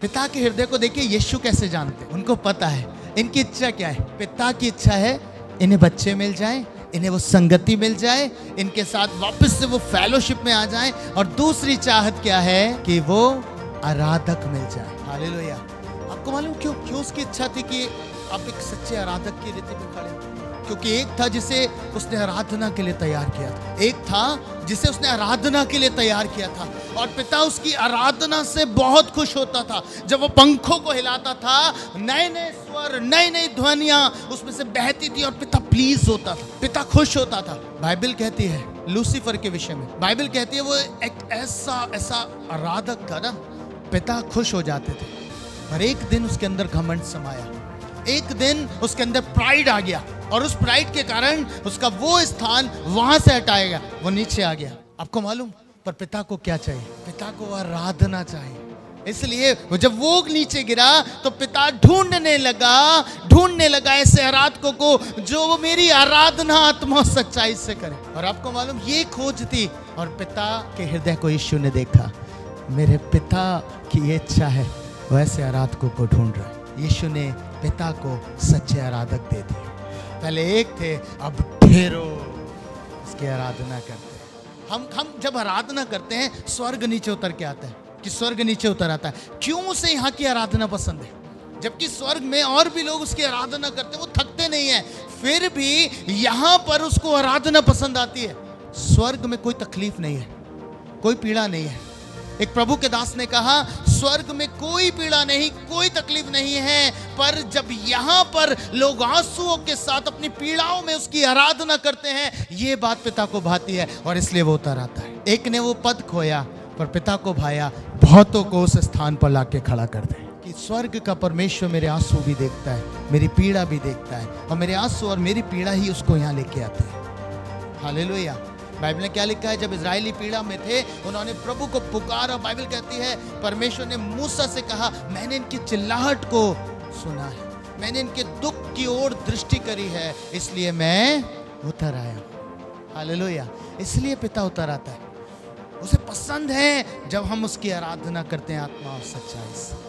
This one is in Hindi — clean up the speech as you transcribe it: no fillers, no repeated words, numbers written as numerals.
पिता के हृदय को देखिए, यीशु कैसे जानते हैं। उनको पता है इनकी इच्छा क्या है। पिता की इच्छा है इन्हें बच्चे मिल जाएं, इन्हें वो संगति मिल जाए, इनके साथ वापस से वो फेलोशिप में आ जाएं। और दूसरी चाहत क्या है कि वो आराधक मिल जाए। हालेलुया। आपको मालूम क्यों उसकी इच्छा थी कि आप एक सच्चे आराधक की रीति में खड़े? क्योंकि एक था जिसे उसने आराधना के लिए तैयार किया था, एक था जिसे उसने आराधना के लिए तैयार किया था, और पिता उसकी आराधना से बहुत खुश होता था। जब वो पंखों को हिलाता था, नए नए स्वर, नई नई ध्वनियां उसमें से बहती थी और पिता प्लीज होता था, पिता खुश होता था। बाइबल कहती है लूसीफर के विषय में, बाइबल कहती है वो एक ऐसा आराधक था ना, पिता खुश हो जाते थे। पर एक दिन उसके अंदर घमंड समाया, एक दिन उसके अंदर प्राइड आ गया, और उस प्राइड के कारण उसका वो स्थान वहां से हटाया गया, वो नीचे आ गया। आपको मालूम, पर पिता को क्या चाहिए? पिता को आराधना चाहिए। इसलिए जब वो नीचे गिरा तो पिता ढूंढने लगा ऐसे आराधकों को जो मेरी आराधना आत्मा सच्चाई से करे। और आपको मालूम, ये खोज थी, और पिता के हृदय को यीशु ने देखा। मेरे पिता की ये इच्छा है, वैसे आराधकों को ढूंढ रहा है। यीशु ने पिता को सच्चे आराधक दे दिए। पहले एक थे, अब ढेरों उसकी आराधना करते हैं। हम जब आराधना करते हैं, स्वर्ग नीचे उतर के आता है, कि स्वर्ग नीचे उतर आता है। क्यों उसे यहाँ की आराधना पसंद है? जबकि स्वर्ग में और भी लोग उसकी आराधना करते हैं, वो थकते नहीं है, फिर भी यहाँ पर उसको आराधना पसंद आती है। स्वर्ग में कोई तकलीफ नहीं है, कोई पीड़ा नहीं है। एक प्रभु के दास ने कहा, स्वर्ग में कोई पीड़ा नहीं, कोई तकलीफ नहीं है, पर जब यहाँ पर लोग आंसुओं के साथ अपनी पीड़ाओं में उसकी आराधना करते हैं, ये बात पिता को भाती है, और इसलिए वो उतर आता है। एक ने वो पद खोया, पर पिता को भाया, बहुतों को उस स्थान पर लाके खड़ा कर दे। कि स्वर्ग का परमेश्वर मेरे आंसू भी देखता है, मेरी पीड़ा भी देखता है, और मेरे आंसू और मेरी पीड़ा ही उसको यहाँ लेके आती है। हालेलुया। बाइबल में क्या लिखा है? जब इजरायली पीड़ा में थे, उन्होंने प्रभु को पुकारा। बाइबल कहती है परमेश्वर ने मूसा से कहा, मैंने इनकी चिल्लाहट को सुना है, मैंने इनके दुख की ओर दृष्टि करी है, इसलिए मैं उतर आया। हालेलुया। इसलिए पिता उतर आता है। उसे पसंद है जब हम उसकी आराधना करते हैं आत्मा और सच्चाई से।